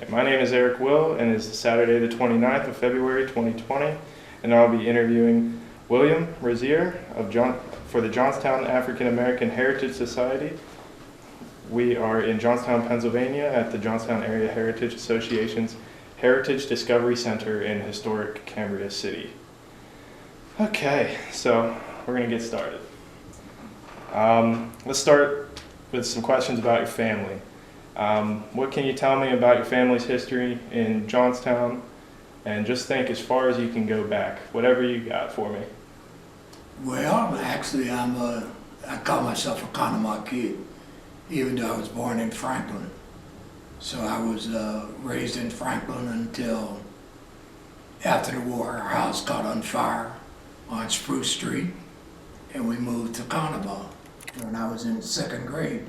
My name is Eric Will, and it's Saturday the 29th of February 2020, and I'll be interviewing William Rozier for the Johnstown African American Heritage Society. We are in Johnstown, Pennsylvania at the Johnstown Area Heritage Association's Heritage Discovery Center in historic Cambria City. Okay, so we're going to get started. Let's start with some questions about your family. What can you tell me about your family's history in Johnstown? And just think as far as you can go back, whatever you got for me. Well, actually, I call myself a Conemaugh kid, even though I was born in Franklin. So I was raised in Franklin until after the war. Our house caught on fire on Spruce Street, and we moved to Conemaugh when I was in second grade.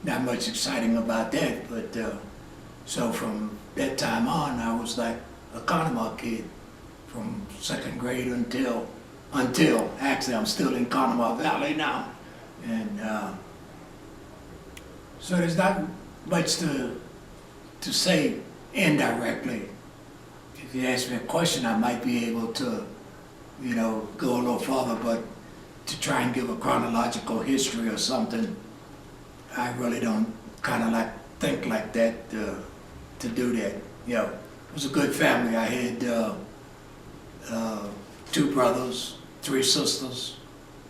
Not much exciting about that, but so from that time on, I was like a Conemaugh kid from second grade until actually I'm still in Conemaugh Valley now, and so there's not much to say indirectly. If you ask me a question, I might be able to, go a little farther, but to try and give a chronological history or something, I really don't think like that to do that. It was a good family. I had 2 brothers, 3 sisters,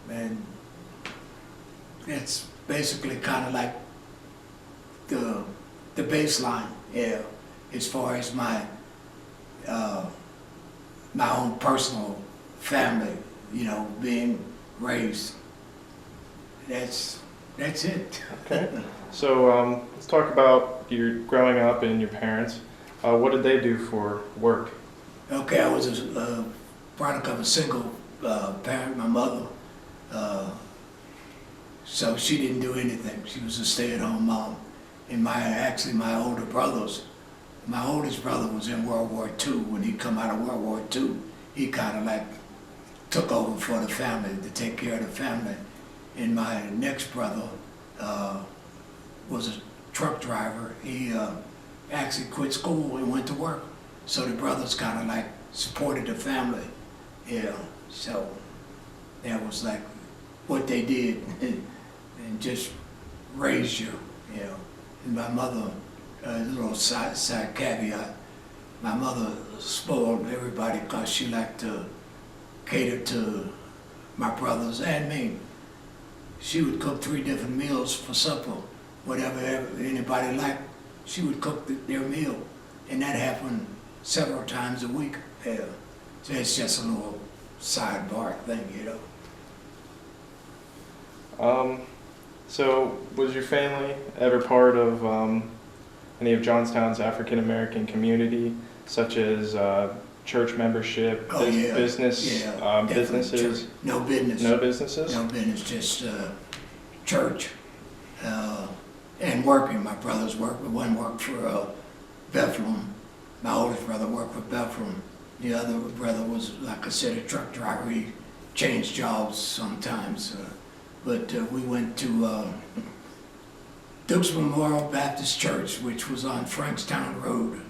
and it's basically kind of like the baseline, as far as my own personal family, being raised. That's it. Okay. So let's talk about your growing up and your parents. What did they do for work? Okay, I was a product of a single parent, my mother. So she didn't do anything. She was a stay-at-home mom. And my older brothers, my oldest brother was in World War II. When he come out of World War II, he kind of like took over for the family, to take care of the family. And my next brother was a truck driver. He actually quit school and went to work. So the brothers kind of like supported the family. So that was like what they did and just raised you. And my mother, a little side caveat, my mother spoiled everybody because she liked to cater to my brothers and me. She would cook 3 different meals for supper. Whatever anybody liked, she would cook their meal. And that happened several times a week. So it's just a little sidebar thing, So was your family ever part of any of Johnstown's African American community, such as church membership, businesses? No business. No businesses? No business, just church and working. My brothers worked. One worked for Bethlehem. My oldest brother worked for Bethlehem. The other brother was, like I said, a truck driver. He changed jobs sometimes. But we went to Duke's Memorial Baptist Church, which was on Frankstown Road.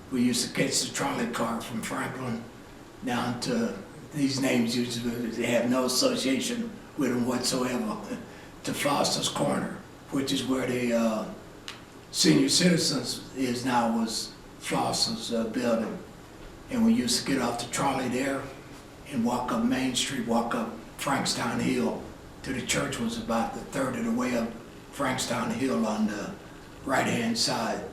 We used to catch the trolley car from Franklin down to, these names usually they have no association with them whatsoever, to Foster's Corner, which is where the senior citizens is now, was Foster's building. And we used to get off the trolley there and walk up Main Street, walk up Frankstown Hill to the church. Was about the third of the way up Frankstown Hill on the right-hand side.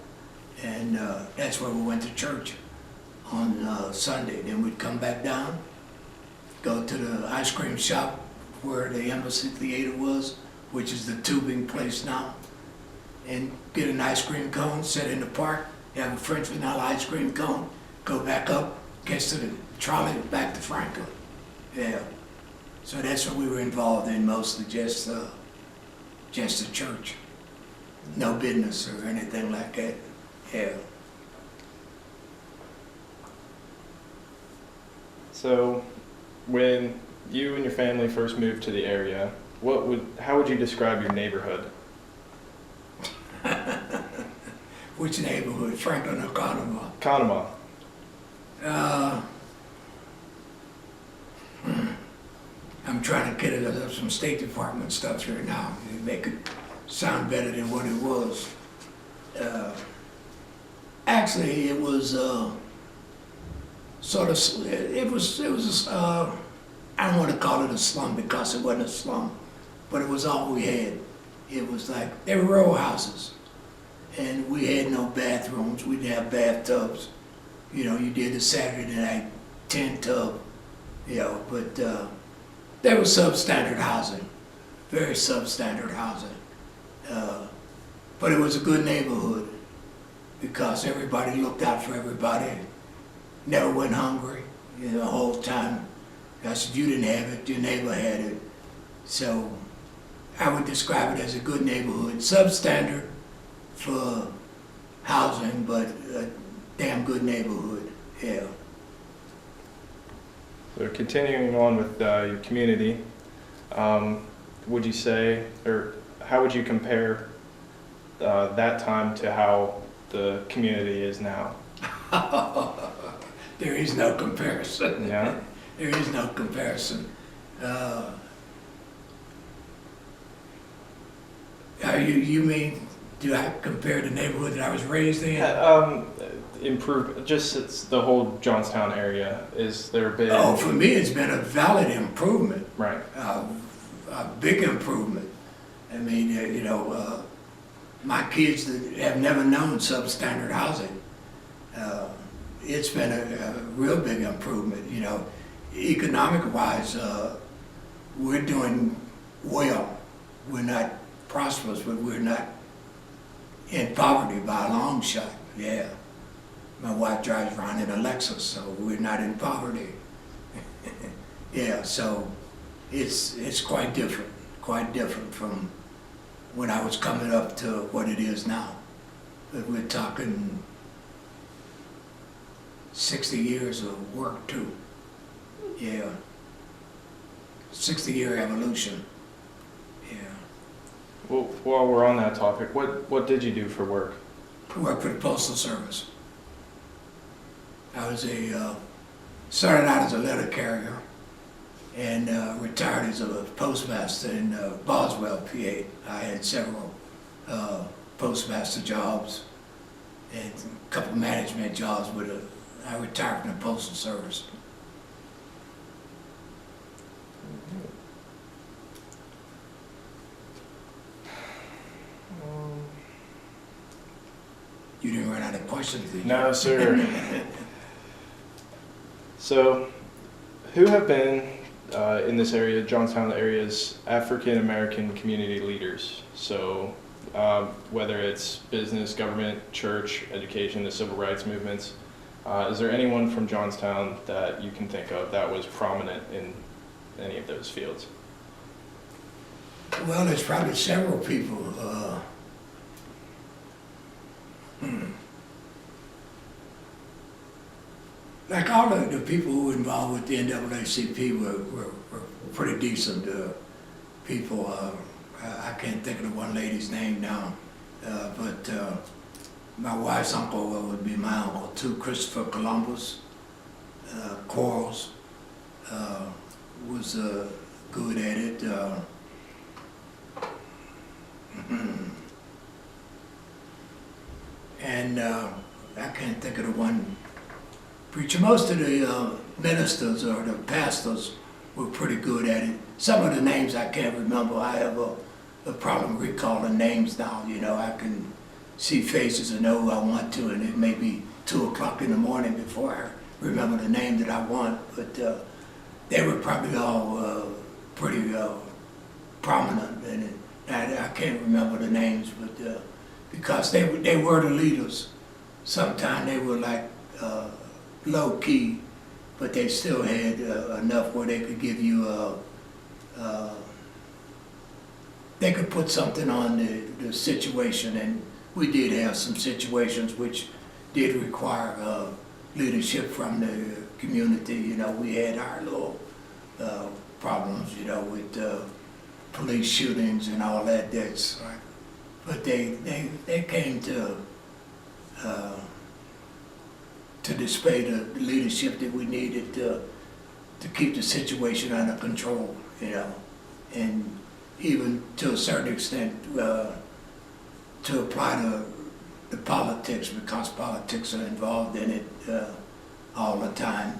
And that's where we went to church on Sunday. Then we'd come back down, go to the ice cream shop where the Embassy Theater was, which is the tubing place now, and get an ice cream cone, sit in the park, have a French vanilla ice cream cone, go back up, catch the trolley back to Franklin. So that's what we were involved in, mostly just the church. No business or anything like that. So when you and your family first moved to the area, how would you describe your neighborhood? Which neighborhood, Franklin or Conemaugh? Conemaugh. I'm trying to get it up some State Department stuff right now, to make it sound better than what it was. Actually, it was sort of, it was I don't want to call it a slum because it wasn't a slum, but it was all we had. It was like, they were row houses, and we had no bathrooms. We didn't have bathtubs. You know, you did the Saturday night 10 tub, you know, but there was substandard housing, very substandard housing. But it was a good neighborhood because everybody looked out for everybody, never went hungry, you know, the whole time. I said, you didn't have it, your neighbor had it. So I would describe it as a good neighborhood, substandard for housing, but a damn good neighborhood, yeah. So continuing on with your community, would you say, or how would you compare that time to how the community is now? There is no comparison. Yeah? There is no comparison. You mean, do I compare the neighborhood that I was raised in? Improve, just it's the whole Johnstown area. Is there been? Oh, for me, it's been a valid improvement. Right. A big improvement. I mean, you know, my kids that have never known substandard housing, it's been a real big improvement. You know, economic-wise, we're doing well. We're not prosperous, but we're not in poverty by a long shot. Yeah. My wife drives around in a Lexus, so we're not in poverty. Yeah, so it's quite different from when I was coming up to what it is now. But we're talking 60 years of work too. Yeah. 60-year evolution. Yeah. Well, while we're on that topic, what did you do for work? I worked for the Postal Service. I was started out as a letter carrier and retired as a postmaster in Boswell, PA. I had several postmaster jobs and a couple management jobs, but I retired from the Postal Service. You didn't run out of questions, did you? No, sir. So, who have been in this area, Johnstown area's African American community leaders? So, whether it's business, government, church, education, the civil rights movements, is there anyone from Johnstown that you can think of that was prominent in any of those fields? Well, there's probably several people. Like all of the people who were involved with the NAACP were pretty decent people. I can't think of the one lady's name now, but my wife's uncle would be my uncle too, Christopher Columbus. Quarles was good at it. And I can't think of the one preacher. Most of the ministers or the pastors were pretty good at it. Some of the names I can't remember. I have a problem recalling names now. You know, I can see faces and know who I want to, and it may be 2 o'clock in the morning before I remember the name that I want. But they were probably all pretty prominent, and I can't remember the names, but because they were the leaders. Sometimes they were like low key, but they still had enough where they could give you they could put something on the situation, and we did have some situations which did require leadership from the community. You know, we had our little problems, you know, with police shootings and all that. That's right. But they came to to display the leadership that we needed to keep the situation under control, you know, and even to a certain extent to apply the politics, because politics are involved in it all the time.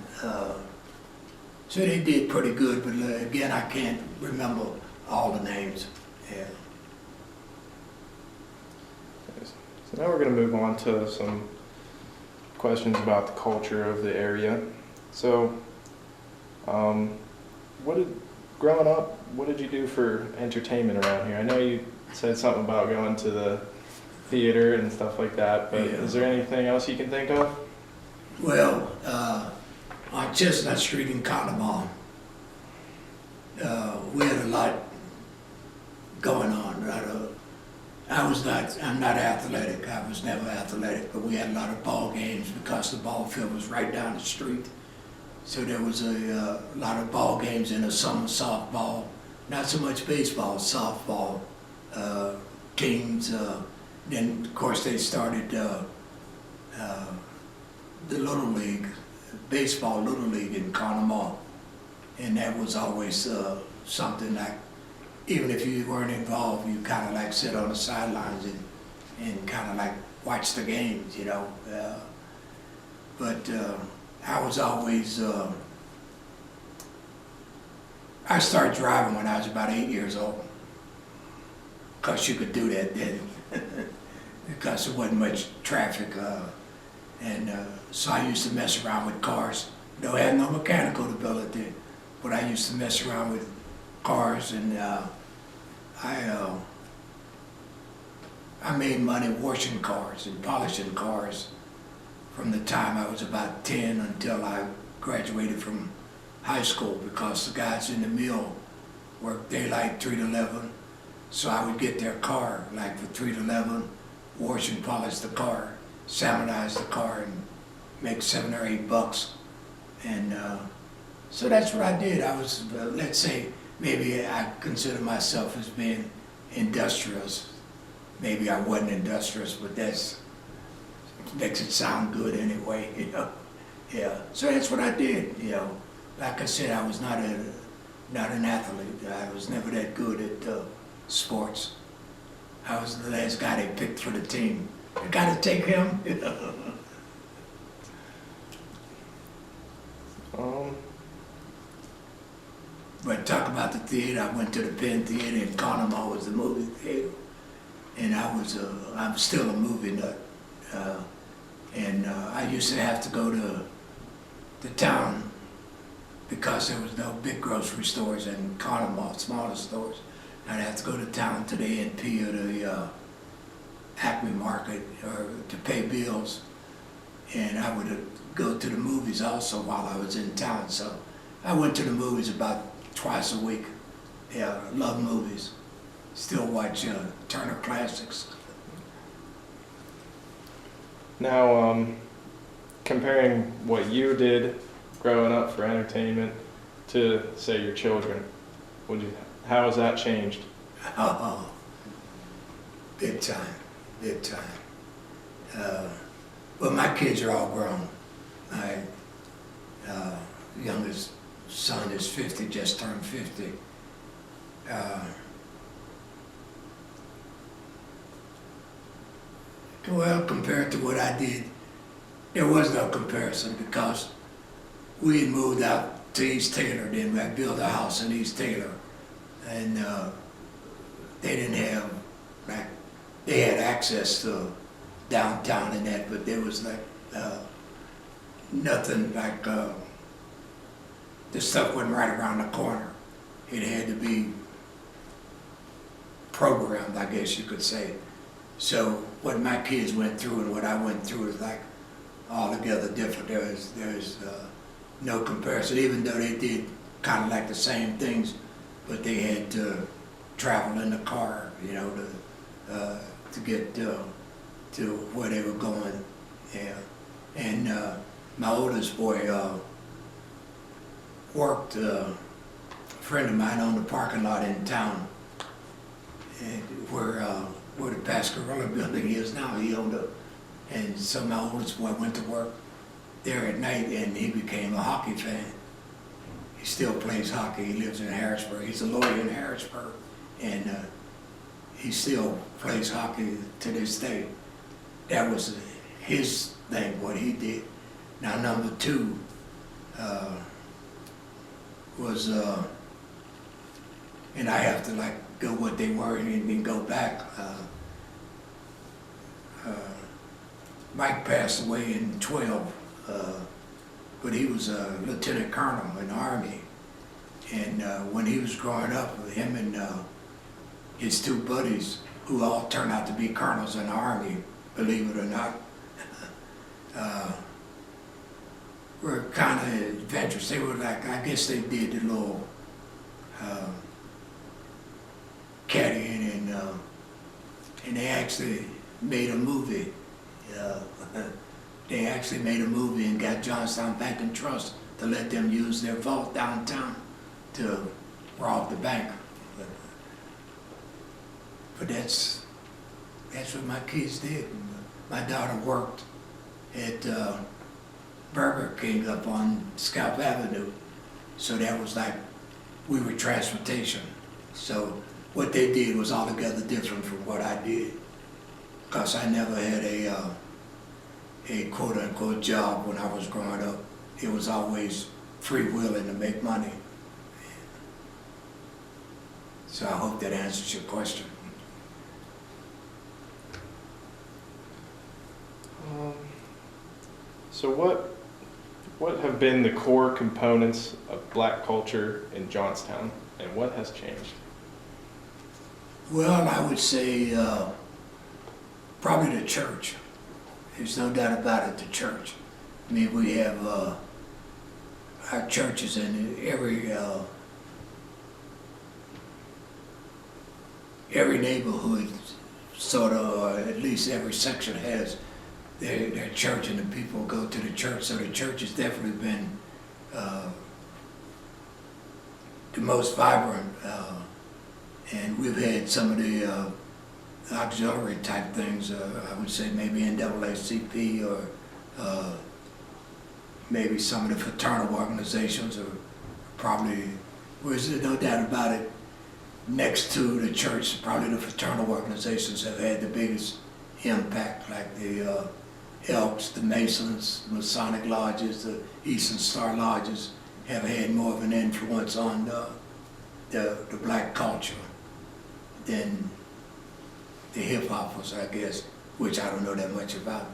So they did pretty good, but again, I can't remember all the names. Yeah. So now we're going to move on to some questions about the culture of the area. So, growing up, what did you do for entertainment around here? I know you said something about going to the theater and stuff like that, but Yeah. is there anything else you can think of? Well, on Chestnut Street in Conemaugh, we had a lot going on. I'm not athletic. I was never athletic, but we had a lot of ball games because the ball field was right down the street. So there was a lot of ball games in the summer, softball, not so much baseball, softball teams. Then, of course, they started the Little League, baseball Little League in Conemaugh. And that was always something like, even if you weren't involved, you kind of like sit on the sidelines and kind of like watch the games, you know. But I was always, I started driving when I was about 8 years old, because you could do that then, because there wasn't much traffic. So I used to mess around with cars. Though I had no mechanical ability, but I used to mess around with cars, and I made money washing cars and polishing cars from the time I was about 10 until I graduated from high school, because the guys in the mill worked daylight 3 to 11. So I would get their car like for 3 to 11, wash and polish the car, salmonize the car, and make $7 or $8. And so that's what I did. I was, let's say, maybe I consider myself as being industrious. Maybe I wasn't industrious, but that's makes it sound good anyway, you know. Yeah. So that's what I did, you know. Like I said, I was not an athlete. I was never that good at sports. I was the last guy they picked for the team. You got to take him, you know. But talk about the theater, I went to the Penn Theater in Conemaugh, was the movie theater. And I'm still a movie nut. I used to have to go to the town because there was no big grocery stores in Conemaugh, smaller stores. I'd have to go to town to the NP or the Acme Market or to pay bills. And I would go to the movies also while I was in town. So I went to the movies about twice a week. Yeah, I love movies. Still watch Turner Classics. Now, comparing what you did growing up for entertainment to, say, your children, how has that changed? Oh, big time, big time. Well, my kids are all grown. My youngest son is 50, just turned 50. Well, compared to what I did, there was no comparison, because we had moved out to East Taylor, then I built a house in East Taylor, and they didn't have, like, they had access to downtown and that, but there was like nothing like, the stuff wasn't right around the corner. It had to be programmed, I guess you could say. So what my kids went through and what I went through is like altogether different. There's no comparison, even though they did kind of like the same things, but they had to travel in the car, you know, to get to where they were going. Yeah. And my oldest boy worked, a friend of mine owned a parking lot in town, and where the Pascarilla building is now. He owned And so my oldest boy went to work there at night, and he became a hockey fan. He still plays hockey. He lives in Harrisburg. He's a lawyer in Harrisburg, and he still plays hockey to this day. That was his thing, what he did. Now, number two was, and I have to like go what they were and then go back. Mike passed away in 12, but he was a lieutenant colonel in the Army. And when he was growing up, him and his two buddies, who all turned out to be colonels in the Army, believe it or not, were kind of adventurous. They were like, I guess they did the little caddying, and they actually made a movie. They actually made a movie and got Johnstown Bank and Trust to let them use their vault downtown to rob the bank. But that's what my kids did. My daughter worked at Burger King up on Scalp Avenue. So that was like, we were transportation. So what they did was altogether different from what I did. Because I never had a quote unquote job when I was growing up. It was always freewheeling to make money. So I hope that answers your question. So what have been the core components of black culture in Johnstown, and what has changed? Well, I would say probably the church. There's no doubt about it, the church. I mean, we have our churches in every neighborhood, sort of, or at least every section has their church, and the people go to the church. So the church has definitely been the most vibrant, and we've had some of the auxiliary type things. I would say maybe NAACP or maybe some of the fraternal organizations, or probably, there's no doubt about it, next to the church, probably the fraternal organizations have had the biggest impact, like the Elks, the Masons, Masonic lodges, the Eastern Star lodges have had more of an influence on the black culture than the hip hoppers, I guess, which I don't know that much about.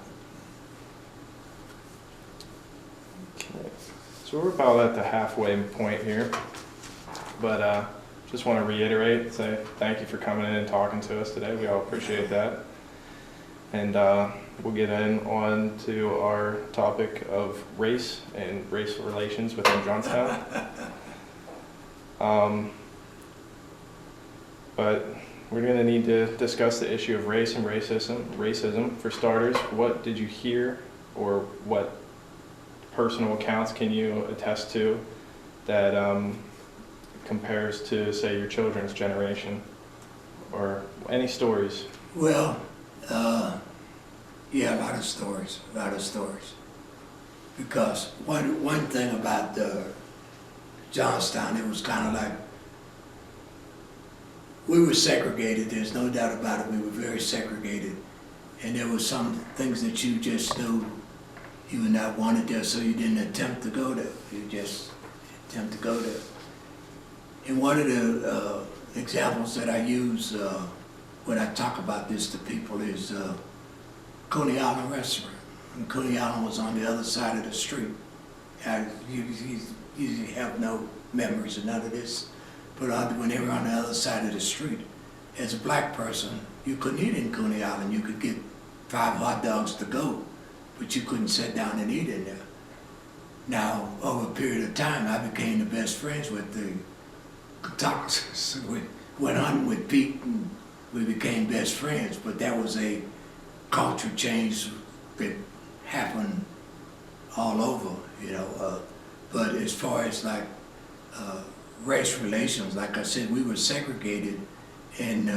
Okay. So we're about at the halfway point here, but just want to reiterate, say thank you for coming in and talking to us today. We all appreciate that. And we'll get on to our topic of race and race relations within Johnstown. But we're going to need to discuss the issue of race and racism. Racism, for starters, what did you hear, or what personal accounts can you attest to that compares to, say, your children's generation, or any stories? Well, yeah, a lot of stories. Because one thing about Johnstown, it was kind of like, we were segregated, there's no doubt about it, we were very segregated. And there were some things that you just knew you would not want there, so you didn't attempt to go there. You just attempt to go there. And one of the examples that I use when I talk about this to people is Coney Island restaurant. And Coney Island was on the other side of the street. You have no memories of none of this. But when they were on the other side of the street, as a black person, you couldn't eat in Coney Island. You could get 5 hot dogs to go, but you couldn't sit down and eat in there. Now, over a period of time, I became the best friends with the photographers. We went hunting with Pete, and we became best friends, but that was a culture change that happened all over, you know. But as far as like race relations, like I said, we were segregated in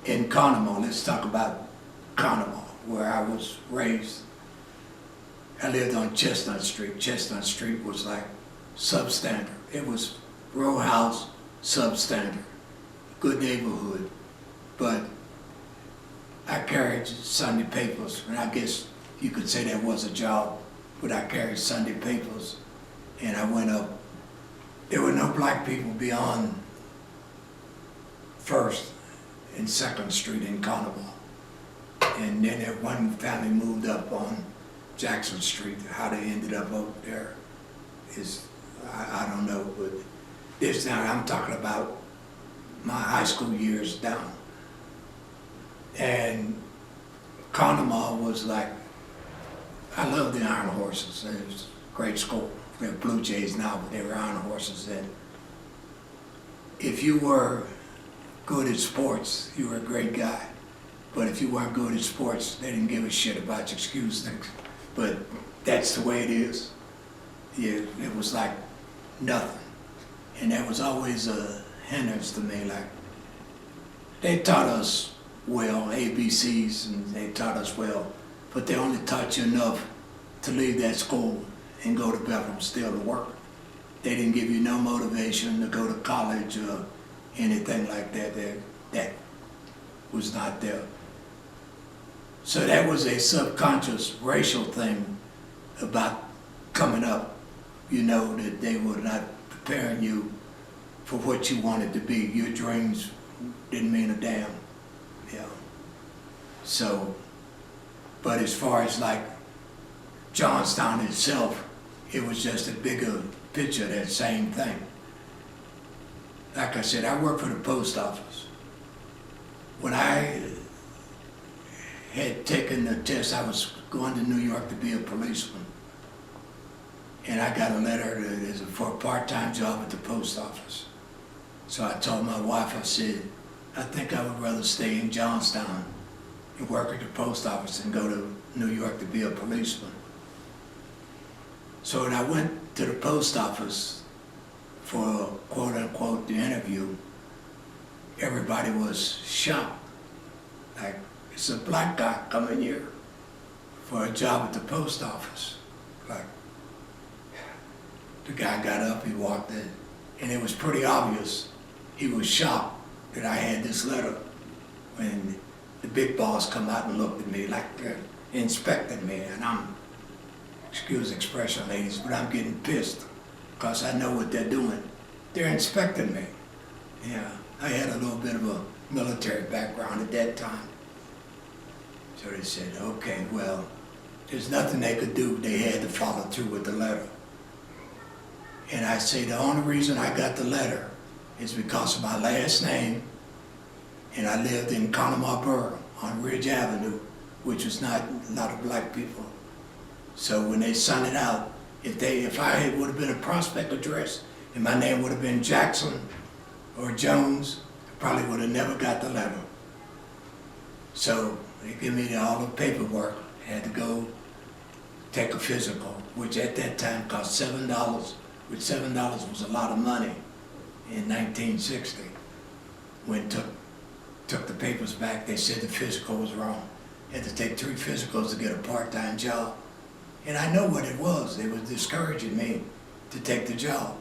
Conemaugh. Let's talk about Conemaugh. where I was raised. I lived on Chestnut Street. Chestnut Street was like substandard. It was row house, substandard. Good neighborhood. But I carried Sunday papers, and I guess you could say that was a job, but I carried Sunday papers, and I went up. There were no black people beyond First and Second Street in Conemaugh. And then that one family moved up on Jackson Street. How they ended up over there is, I don't know, but this now I'm talking about my high school years down. And Conemaugh was like, I loved the Iron Horses. It was a great school. They're Blue Jays now, but they were Iron Horses then. If you were good at sports, you were a great guy. But if you weren't good at sports, they didn't give a shit about your excuse things. But that's the way it is. Yeah, it was like nothing. And that was always a hindrance to me. Like, they taught us well, ABCs, and they taught us well, but they only taught you enough to leave that school and go to Bethlehem still to work. They didn't give you no motivation to go to college or anything like that. That was not there. So that was a subconscious racial thing about coming up, you know, that they were not preparing you for what you wanted to be. Your dreams didn't mean a damn, yeah. So, but as far as like Johnstown itself, it was just a bigger picture of that same thing. Like I said, I worked for the post office. When I had taken the test, I was going to New York to be a policeman. And I got a letter for a part-time job at the post office. So I told my wife, I said, I think I would rather stay in Johnstown and work at the post office than go to New York to be a policeman. So when I went to the post office for quote unquote the interview, everybody was shocked. Like, it's a black guy coming here for a job at the post office. Like, the guy got up, he walked in, and it was pretty obvious. He was shocked that I had this letter. When the big boss come out and looked at me like they're inspecting me, and I'm, excuse the expression, ladies, but I'm getting pissed because I know what they're doing. They're inspecting me. Yeah, I had a little bit of a military background at that time. So they said, okay, well, there's nothing they could do. They had to follow through with the letter. And I say the only reason I got the letter is because of my last name, and I lived in Conemaugh Borough on Ridge Avenue, which was not a lot of black people. So when they sent it out, if I would have been a Prospect address and my name would have been Jackson or Jones, I probably would have never got the letter. So they give me all the paperwork. I had to go take a physical, which at that time cost $7, which $7 was a lot of money in 1960. When took the papers back, they said the physical was wrong. Had to take 3 physicals to get a part-time job. And I know what it was. They was discouraging me to take the job.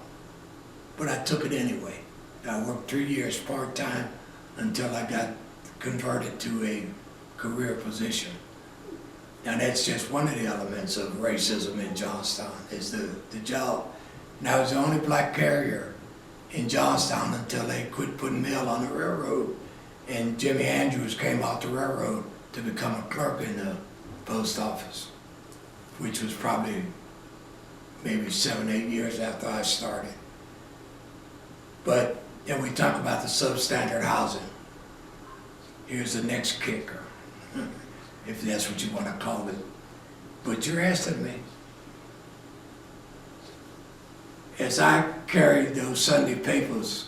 But I took it anyway. I worked 3 years part-time until I got converted to a career position. Now that's just one of the elements of racism in Johnstown, is the job. And I was the only black carrier in Johnstown until they quit putting mail on the railroad. And Jimmy Andrews came off the railroad to become a clerk in the post office, which was probably maybe 7, 8 years after I started. But then we talk about the substandard housing. Here's the next kicker, if that's what you want to call it. But you're asking me. As I carried those Sunday papers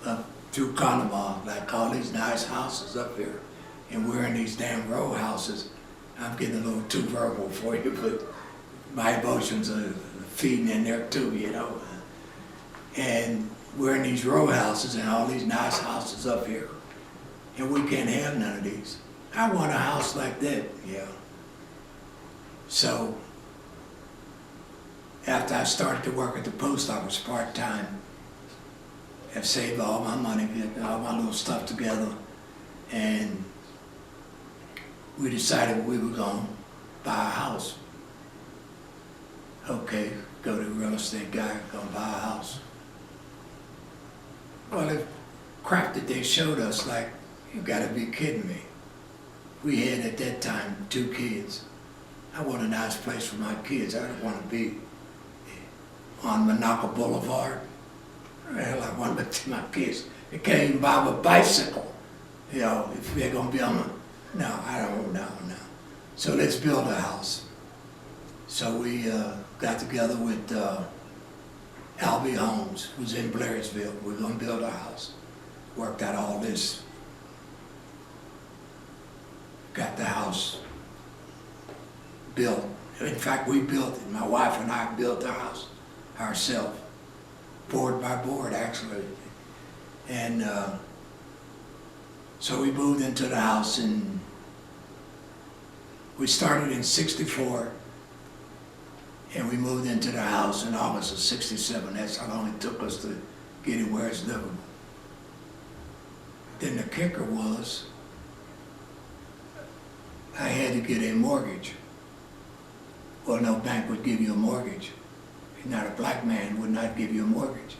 up through Conemaugh, like all these nice houses up here, and we're in these damn row houses, I'm getting a little too verbal for you, but my emotions are feeding in there too, you know. And we're in these row houses and all these nice houses up here, and we can't have none of these. I want a house like that, yeah. So, after I started to work at the post office part-time, I've saved all my money, get all my little stuff together, and we decided we were gonna buy a house. Okay, go to the real estate guy, gonna buy a house. Well, the crap that they showed us, like, you gotta be kidding me. We had at that time 2 kids. I want a nice place for my kids. I don't want to be on Monaco Boulevard. Hell, I want to take my kids. They can't even buy a bicycle. You know, if they're gonna be on a, no, I don't, no. So let's build a house. So we got together with Albie Holmes, who's in Blairsville. We're gonna build a house. Worked out all this. Got the house built. In fact, we built it. My wife and I built the house ourselves, board by board, actually. And so we moved into the house, and we started in '64, and we moved into the house in August of '67. That's how long it took us to get it where it's livable. Then the kicker was, I had to get a mortgage. Well, no bank would give you a mortgage. If you're not a black man, would not give you a mortgage.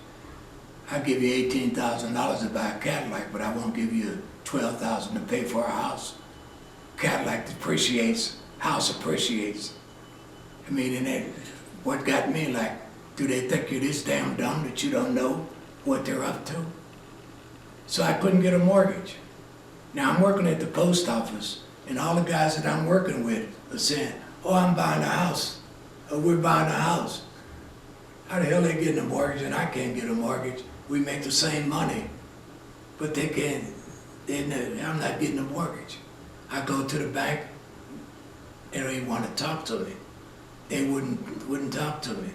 I'll give you $18,000 to buy a Cadillac, but I won't give you $12,000 to pay for a house. Cadillac depreciates, house appreciates. I mean, and that, what got me, like, do they think you're this damn dumb that you don't know what they're up to? So I couldn't get a mortgage. Now I'm working at the post office, and all the guys that I'm working with are saying, oh, I'm buying a house. Oh, we're buying a house. How the hell are they getting a mortgage and I can't get a mortgage? We make the same money, but they can't, I'm not getting a mortgage. I go to the bank, they don't even want to talk to me. They wouldn't talk to me.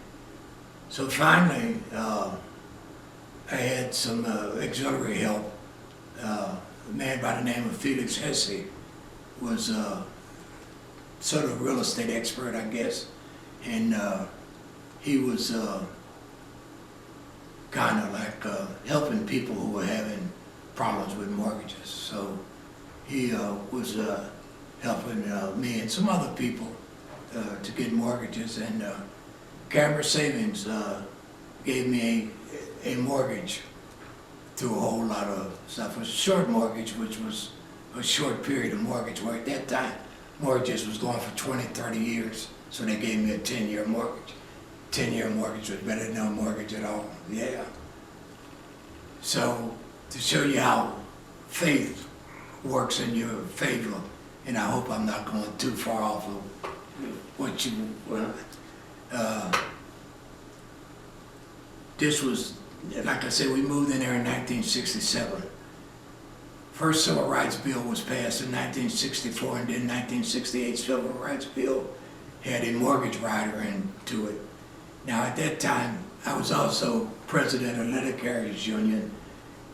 So finally, I had some auxiliary help. A man by the name of Felix Hesse was sort of a real estate expert, I guess, and he was kind of like helping people who were having problems with mortgages. So he was helping me and some other people to get mortgages, and Camera Savings gave me a mortgage through a whole lot of stuff. It was a short mortgage, which was a short period of mortgage, where at that time mortgages was going for 20, 30 years. So they gave me a 10-year mortgage. 10-year mortgage was better than no mortgage at all. Yeah. So to show you how faith works in your favor, and I hope I'm not going too far off of what you, this was, like I said, we moved in there in 1967. First Civil Rights Bill was passed in 1964, and then 1968 Civil Rights Bill had a mortgage rider into it. Now at that time, I was also president of Letter Carriers Union,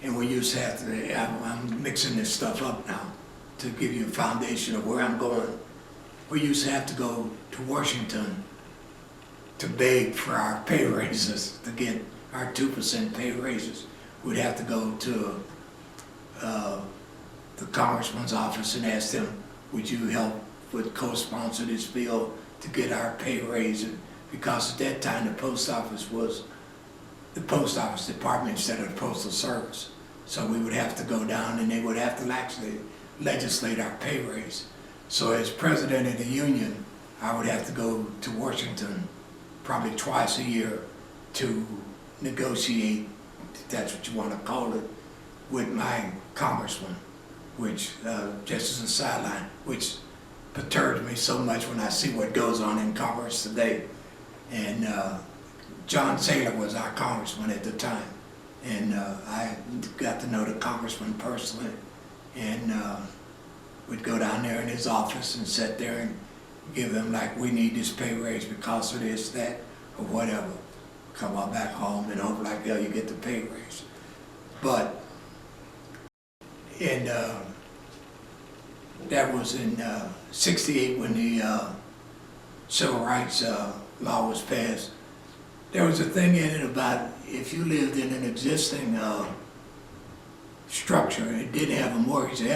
and we used to have to, I'm mixing this stuff up now to give you a foundation of where I'm going. We used to have to go to Washington to beg for our pay raises, to get our 2% pay raises. We'd have to go to the congressman's office and ask them, would you help with co-sponsor this bill to get our pay raise? Because at that time the post office was the post office department instead of the postal service. So we would have to go down and they would have to actually legislate our pay raise. So as president of the union, I would have to go to Washington probably twice a year to negotiate, if that's what you want to call it, with my congressman, which, just as a sideline, which perturbs me so much when I see what goes on in Congress today. And John Taylor was our congressman at the time, and I got to know the congressman personally, and we'd go down there in his office and sit there and give them, like, we need this pay raise because of this, that, or whatever. Come on back home and hope like, yeah, you get the pay raise. But, and That was in 68 when the civil rights law was passed. There was a thing in it about if you lived in an existing structure, it didn't have a mortgage, the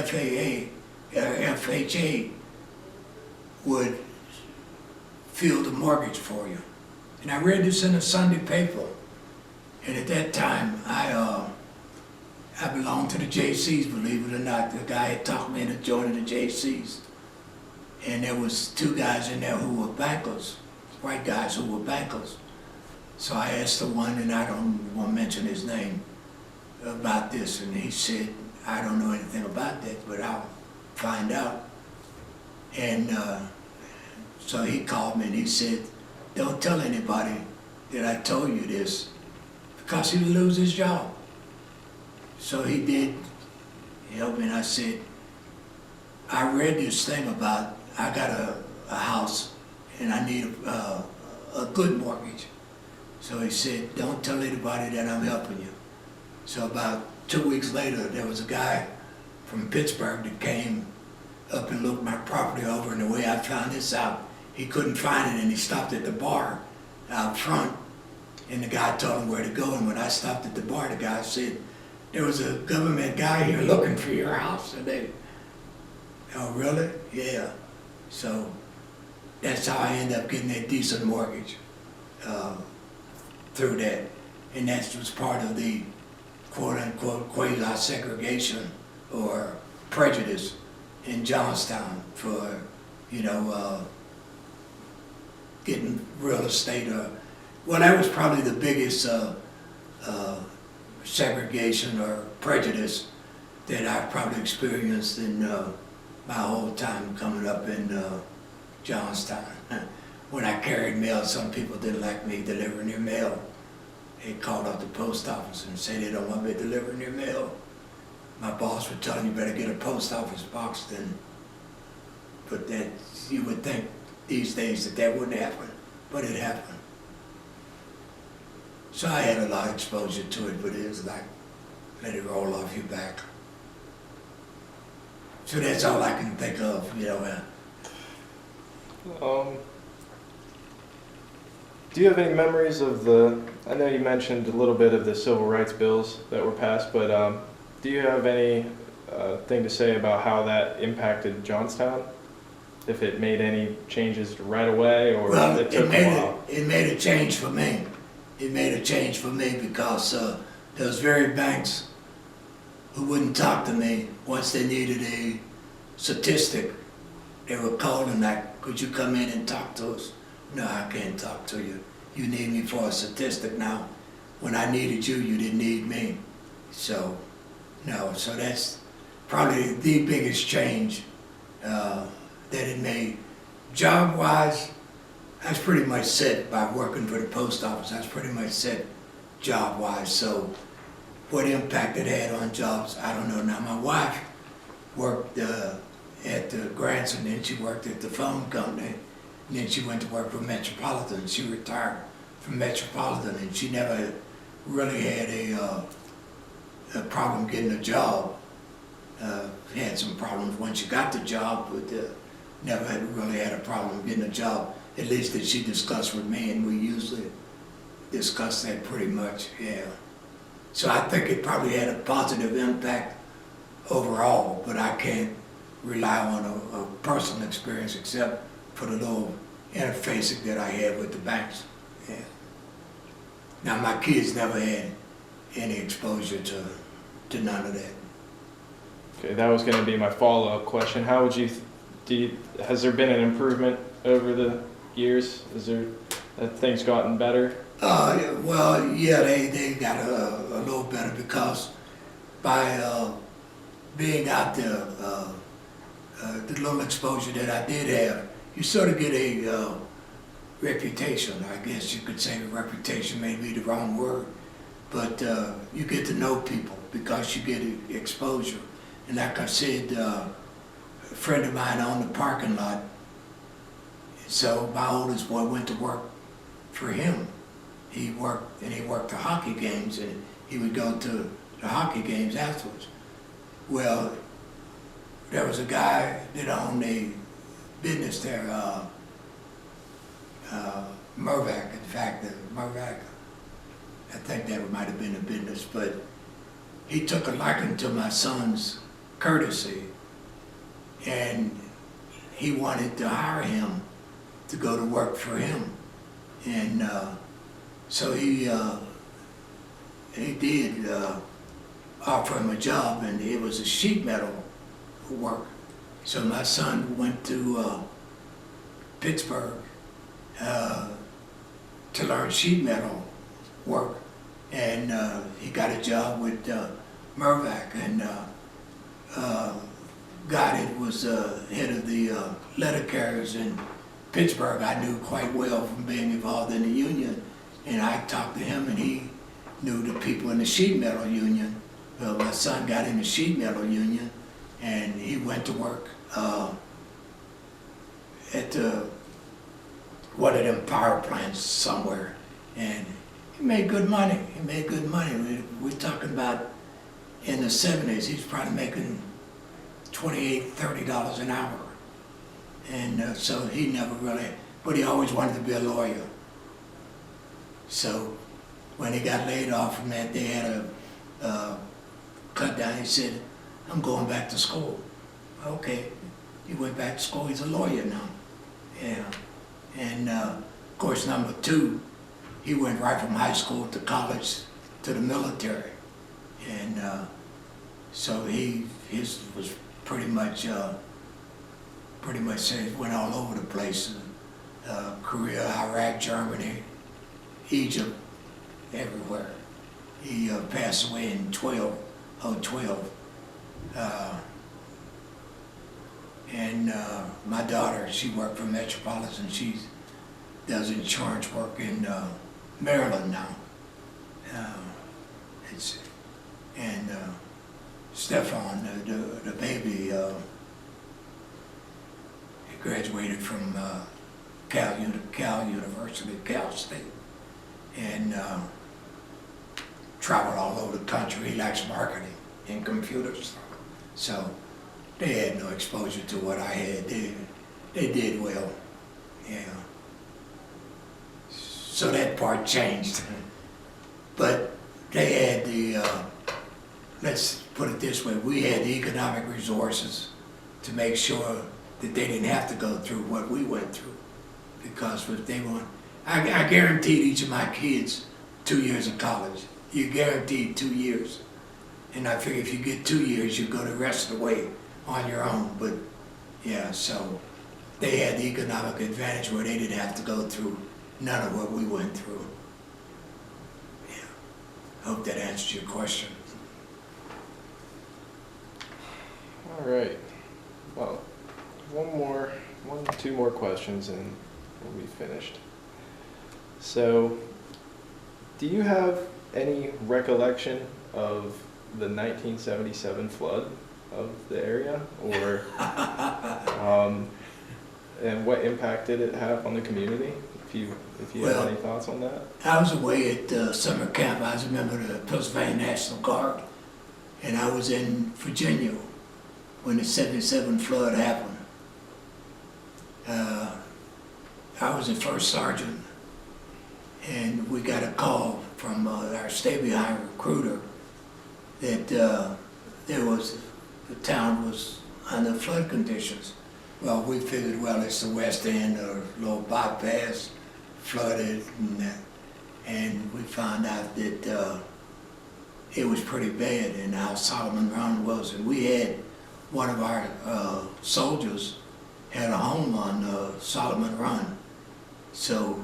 FHA would fill the mortgage for you. And I read this in a Sunday paper. And at that time, I belonged to the JCs, believe it or not. The guy had talked me into joining the JCs. And there was two guys in there who were bankers, white guys who were bankers. So I asked the one, and I don't want to mention his name, about this. And he said, I don't know anything about that, but I'll find out. And so he called me and he said, don't tell anybody that I told you this, because he would lose his job. So he did help me, and I said, I read this thing about, I got a house and I need a good mortgage. So he said, don't tell anybody that I'm helping you. So about 2 weeks later, there was a guy from Pittsburgh that came up and looked my property over, and the way I found this out, he couldn't find it, and he stopped at the bar out front, and the guy told him where to go. And when I stopped at the bar, the guy said, there was a government guy here looking for your house. And they, oh really? Yeah. So that's how I ended up getting that decent mortgage through that. And that was part of the quote-unquote quasi-segregation or prejudice in Johnstown for, getting real estate. Well, that was probably the biggest segregation or prejudice that I've probably experienced in my whole time coming up in Johnstown. When I carried mail, some people didn't like me delivering their mail. They called up the post office and said they don't want me delivering their mail. My boss would tell them, you better get a post office box then. But that, you would think these days that wouldn't happen, but it happened. So I had a lot of exposure to it, but it was like, let it roll off your back. So that's all I can think of, Do you have any memories of I know you mentioned a little bit of the civil rights bills that were passed, but do you have any thing to say about how that impacted Johnstown? If it made any changes right away, or well, it took a while? It made a change for me. It made a change for me because there was very banks who wouldn't talk to me once they needed a statistic. They were calling like, could you come in and talk to us? No, I can't talk to you. You need me for a statistic now. When I needed you, you didn't need me. So, no, so that's probably the biggest change that it made. Job-wise, I was pretty much set by working for the post office. I was pretty much set job-wise. So what impact it had on jobs, I don't know. Now, my wife worked at the Grants, and then she worked at the phone company. And then she went to work for Metropolitan. She retired from Metropolitan, and she never really had a problem getting a job. Had some problems when she got the job, but never really had a problem getting a job, at least that she discussed with me, and we usually discuss that pretty much, yeah. So I think it probably had a positive impact overall, but I can't rely on a personal experience except for the little interfacing that I had with the banks, yeah. Now my kids never had any exposure to none of that. Okay, that was going to be my follow-up question. How would has there been an improvement over the years? Have things gotten better? Well, yeah, they got a little better because by being out there, the little exposure that I did have, you sort of get a reputation. I guess you could say reputation may be the wrong word, but you get to know people because you get exposure. And like I said, a friend of mine owned the parking lot, so my oldest boy went to work for him. He worked the hockey games, and he would go to the hockey games afterwards. Well, there was a guy that owned a business there, Mervac, in fact, Mervac, I think that might have been a business, but he took a liking to my son's courtesy, and he wanted to hire him to go to work for him. And so he did offer him a job, and it was a sheet metal work. So my son went to Pittsburgh to learn sheet metal work, and he got a job with Mervac, and Goddard was head of the letter carriers in Pittsburgh. I knew quite well from being involved in the union, and I talked to him, and he knew the people in the sheet metal union. Well, my son got in the sheet metal union, and he went to work at one of them power plants somewhere, and he made good money. He made good money. We're talking about in the 70s, he's probably making $28, $30 an hour. And so he never really, but he always wanted to be a lawyer. So when he got laid off from that, they had a cut down. He said, I'm going back to school. Okay, he went back to school. He's a lawyer now. Yeah. And of course, number two, he went right from high school to college to the military. And so his was pretty much said, went all over the place. Korea, Iraq, Germany, Egypt, everywhere. He passed away in 2012. And my daughter, she worked for Metropolitan. She does insurance work in Maryland now. And Stefan, the baby, he graduated from Cal University, Cal State, and traveled all over the country. He likes marketing and computers, so they had no exposure to what I had. They did well, yeah. So that part changed, but they had the, let's put it this way, we had the economic resources to make sure that they didn't have to go through what we went through. Because if they want, I guaranteed each of my kids 2 years of college. You guaranteed 2 years. And I figure if you get 2 years, you go the rest of the way on your own. But yeah, so they had the economic advantage where they didn't have to go through none of what we went through. Yeah, I hope that answers your question. All right. Well, two more questions and we'll be finished. So, do you have any recollection of the 1977 flood of the area, or and what impact did it have on the community? If you Well, have any thoughts on that. I was away at summer camp. I was a member of the Pennsylvania National Guard, and I was in Virginia when the 77 flood happened. I was a first sergeant, and we got a call from our stay-behind recruiter that the town was under flood conditions. Well, we figured, well, it's the west end or little bypass flooded, and we found out that it was pretty bad, and how Solomon Run was. And we had one of our soldiers had a home on Solomon Run. So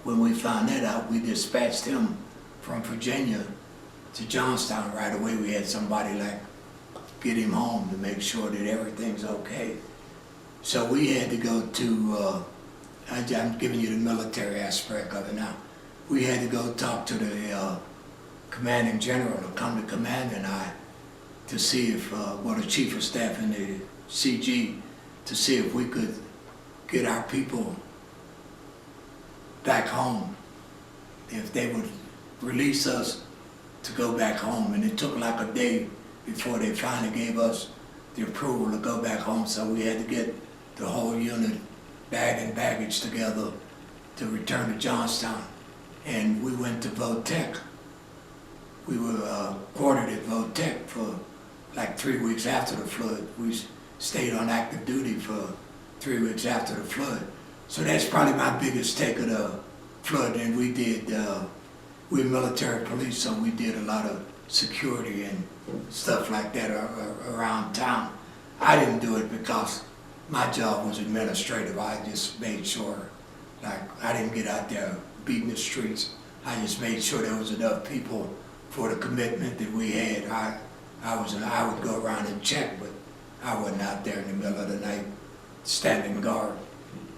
when we found that out, we dispatched him from Virginia to Johnstown right away. We had somebody like get him home to make sure that everything's okay. So we had to go to, I'm giving you the military aspect of it now. We had to go talk to the commanding general to come to command and I to see if, the chief of staff in the CG, to see if we could get our people back home, if they would release us to go back home. And it took like a day before they finally gave us the approval to go back home, so we had to get the whole unit, bag and baggage together to return to Johnstown. And we went to Votech. We were quartered at Votech for like 3 weeks after the flood. We stayed on active duty for 3 weeks after the flood. So that's probably my biggest take of the flood. And we did, we're military police, so we did a lot of security and stuff like that around town. I didn't do it because my job was administrative. I just made sure, like, I didn't get out there beating the streets. I just made sure there was enough people for the commitment that we had. I would go around and check, but I wasn't out there in the middle of the night standing guard.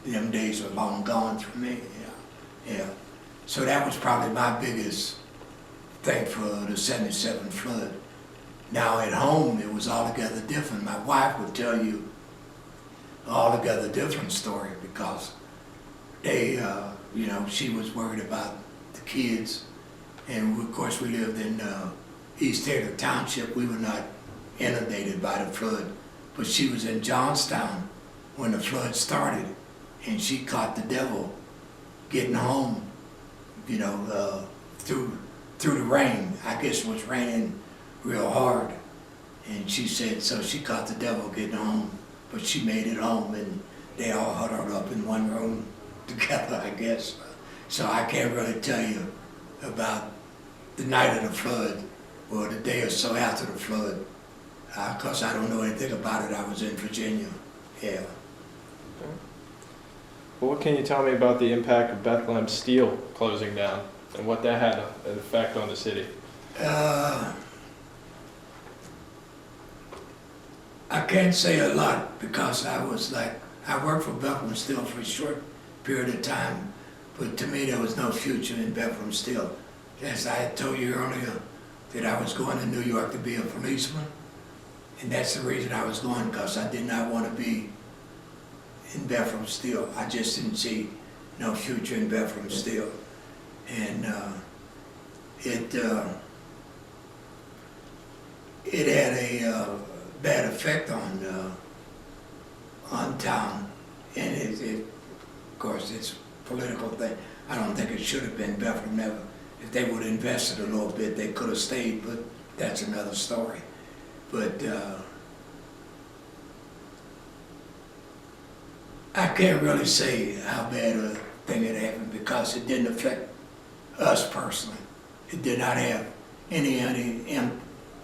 Them days are long gone for me. Yeah. So that was probably my biggest thing for the '77 flood. Now at home, it was altogether different. My wife would tell you altogether different story because they, she was worried about the kids. And of course we lived in East Taylor Township. We were not inundated by the flood, but she was in Johnstown when the flood started, and she caught the devil getting home, through the rain. I guess it was raining real hard, and she said, so she caught the devil getting home, but she made it home, and they all huddled up in one room together, I guess. So I can't really tell you about the night of the flood or the day or so after the flood, because I don't know anything about it. I was in Virginia. Yeah. Well, what can you tell me about the impact of Bethlehem Steel closing down and what that had an effect on the city? I can't say a lot because I worked for Bethlehem Steel for a short period of time, but to me there was no future in Bethlehem Steel. As I had told you earlier, that I was going to New York to be a policeman, and that's the reason I was going, because I did not want to be in Bethlehem Steel. I just didn't see no future in Bethlehem Steel. And it had a bad effect on town, and of course it's a political thing. I don't think it should have been Bethlehem never. If they would have invested a little bit, they could have stayed, but that's another story. But I can't really say how bad a thing it happened because it didn't affect us personally. It did not have any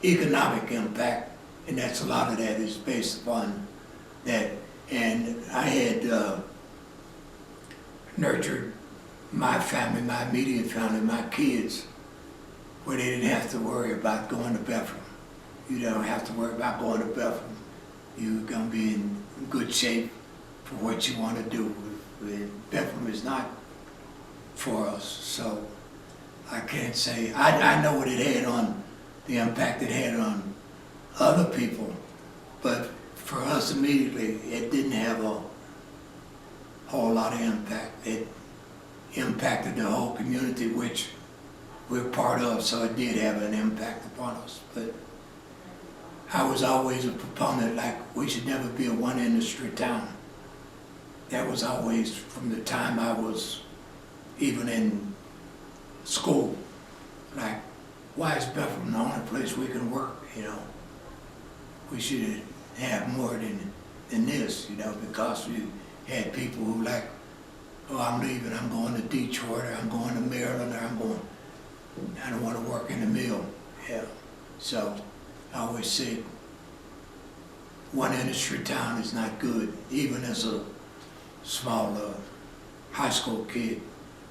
economic impact, and that's a lot of that is based upon that. And I had nurtured my family, my immediate family, my kids, where they didn't have to worry about going to Bethlehem. You don't have to worry about going to Bethlehem. You're going to be in good shape for what you want to do. Bethlehem is not for us, so I can't say. I know what it had on, the impact it had on other people, but for us immediately, it didn't have a whole lot of impact. It impacted the whole community, which we're part of, so it did have an impact upon us. But I was always a proponent, like, we should never be a one-industry town. That was always from the time I was even in school. Like, why is Bethlehem the only place we can work, We should have more than this, because we had people who like, oh, I'm leaving, I'm going to Detroit, or I'm going to Maryland, or I don't want to work in the mill. Yeah. So I always said, one industry town is not good. Even as a small high school kid,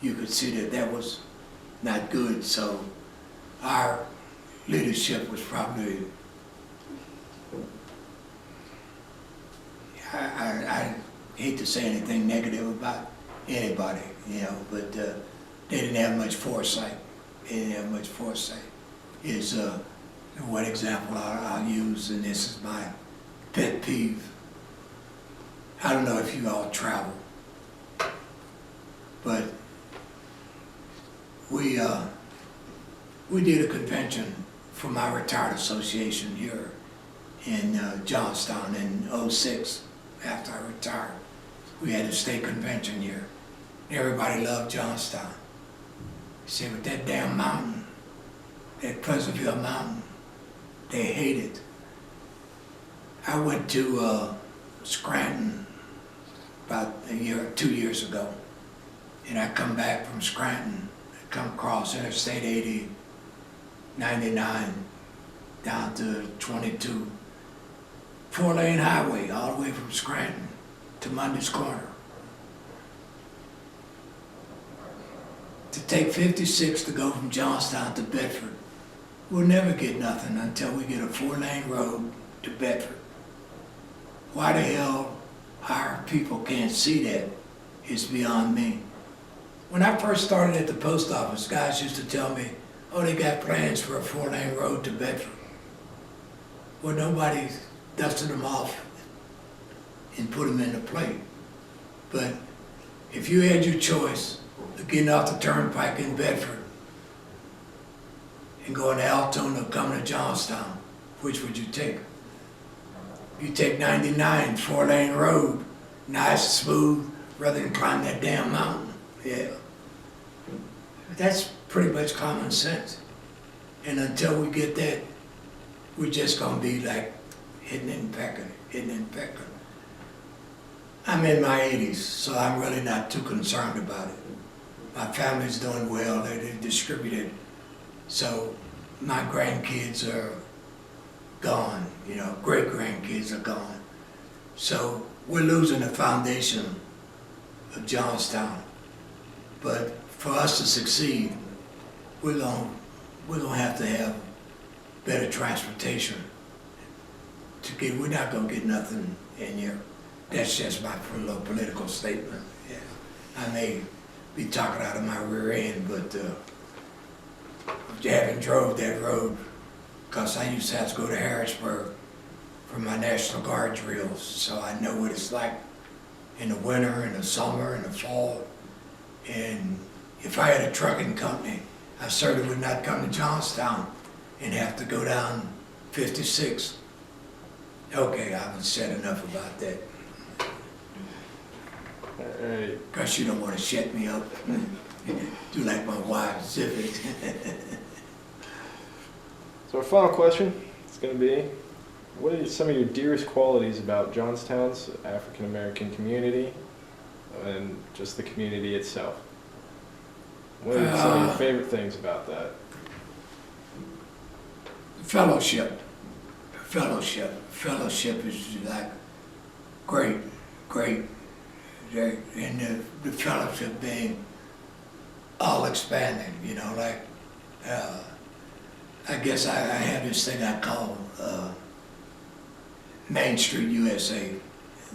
you could see that was not good. So our leadership was probably, I hate to say anything negative about anybody, but they didn't have much foresight. Is one example I'll use, and this is my pet peeve. I don't know if you all travel, but we did a convention for my retired association here in Johnstown in '06 after I retired. We had a state convention here. Everybody loved Johnstown. He said, with that damn mountain, that Pleasantville mountain, they hate it. I went to Scranton about 2 years ago, and I come back from Scranton, I come across Interstate 80, 99, down to 22, 4-lane highway all the way from Scranton to Mundy's Corner. To take 56 to go from Johnstown to Bedford, we'll never get nothing until we get a 4-lane road to Bedford. Why the hell our people can't see that is beyond me. When I first started at the post office, guys used to tell me, oh, they got plans for a 4-lane road to Bedford. Well, nobody dusted them off and put them into play. But if you had your choice of getting off the turnpike in Bedford and going to Altoona or coming to Johnstown, which would you take? You take 99, 4-lane road, nice, smooth, rather than climb that damn mountain. Yeah. That's pretty much common sense. And until we get that, we're just gonna be like hitting and pecking, hitting and pecking. I'm in my 80s, so I'm really not too concerned about it. My family's doing well, they're distributed. So my grandkids are gone, great grandkids are gone. So we're losing the foundation of Johnstown. But for us to succeed, we're gonna have to have better transportation. We're not gonna get nothing in here. That's just my little political statement. Yeah. I may be talking out of my rear end, but haven't drove that road, because I used to have to go to Harrisburg for my National Guard drills, so I know what it's like in the winter, in the summer, in the fall. And if I had a trucking company, I certainly would not come to Johnstown and have to go down 56. Okay, I've said enough about that. All right. Because you don't want to shut me up. Do like my wife, zip it. So our final question is going to be, what are some of your dearest qualities about Johnstown's African American community and just the community itself? What are some of your favorite things about that? Fellowship. Fellowship is like great. And the fellowship being all expanding, I guess I have this thing I call Main Street USA,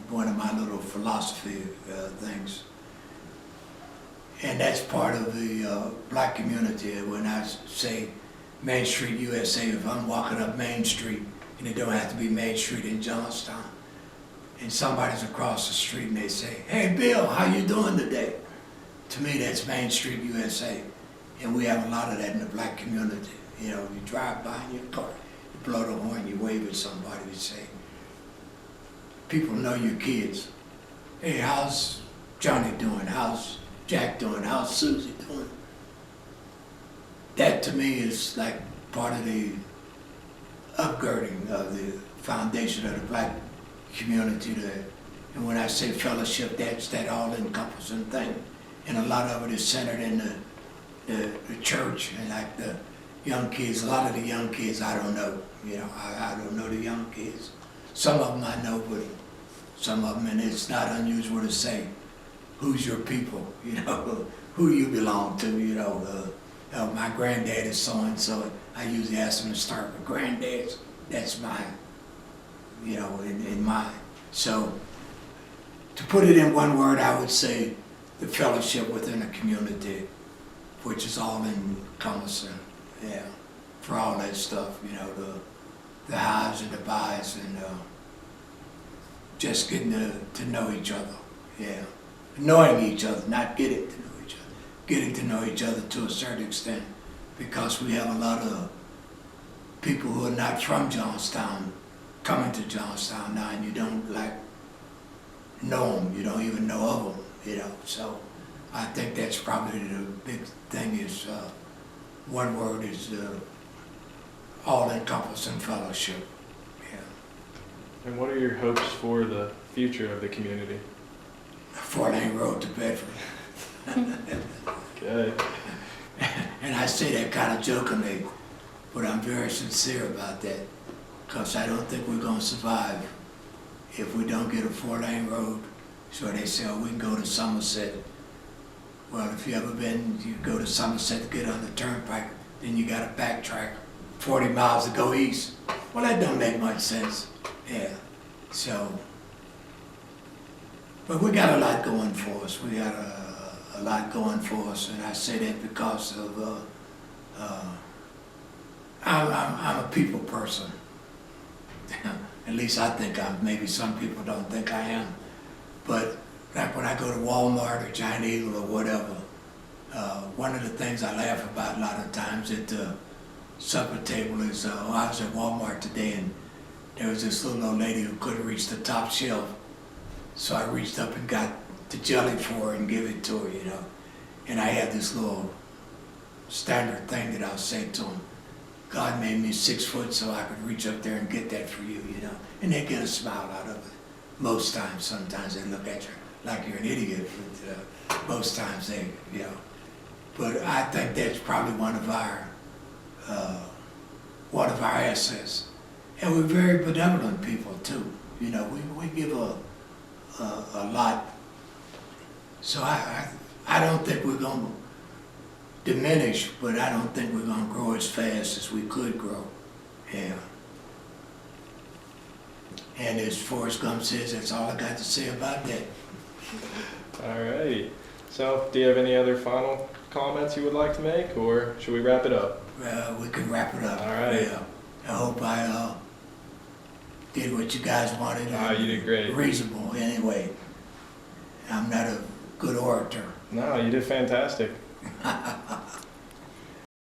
one of my little philosophy things. And that's part of the black community. When I say Main Street USA, if I'm walking up Main Street, and it don't have to be Main Street in Johnstown, and somebody's across the street and they say, hey Bill, how you doing today? To me, that's Main Street USA. And we have a lot of that in the black community. You drive by in your car, you blow the horn, you wave at somebody, you say, people know your kids. Hey, how's Johnny doing? How's Jack doing? How's Susie doing? That to me is like part of the upgirding of the foundation of the black community there. And when I say fellowship, that's that all-encompassing thing. And a lot of it is centered in the church, and like the young kids. A lot of the young kids I don't know. I don't know the young kids. Some of them I know, but some of them, and it's not unusual to say, who's your people? Who you belong to? My granddad is so-and-so. I usually ask them to start with granddads. That's mine, in mine. So to put it in one word, I would say the fellowship within the community, which is all encompassing, for all that stuff, the highs and the buys, and just getting to know each other, knowing each other, not getting to know each other, getting to know each other to a certain extent, because we have a lot of people who are not from Johnstown coming to Johnstown now and you don't like know them, you don't even know of them, you know. So I think that's probably the big thing is, one word is all-encompassing fellowship. Yeah. And what are your hopes for the future of the community? A 4-lane road to Bedford. Okay. And I say that kind of jokingly, but I'm very sincere about that, because I don't think we're gonna survive if we don't get a 4-lane road. So they say, oh, we can go to Somerset. Well, if you ever been, you go to Somerset to get on the turnpike, then you gotta backtrack 40 miles to go east. Well, that don't make much sense. Yeah, so, but we got a lot going for us. We got a lot going for us, and I say that because of, I'm a people person. At least I think maybe some people don't think I am. But like when I go to Walmart or Giant Eagle or whatever, one of the things I laugh about a lot of times at the supper table is, I was at Walmart today and there was this little old lady who couldn't reach the top shelf. So I reached up and got the jelly for her and give it to her, you know. And I had this little standard thing that I'll say to them. God made me 6 foot so I could reach up there and get that for you, you know. And they get a smile out of it. Most times, sometimes they look at you like you're an idiot, but most times they, you know. But I think that's probably one of our assets. And we're very benevolent people too. You know, we give a lot. So I don't think we're gonna diminish, but I don't think we're gonna grow as fast as we could grow. Yeah. And as Forrest Gump says, that's all I got to say about that. All right. So, do you have any other final comments you would like to make, or should we wrap it up? We can wrap it up. All right. Yeah. I hope I did what you guys wanted. You did great. Reasonable, anyway. I'm not a good orator. No, you did fantastic.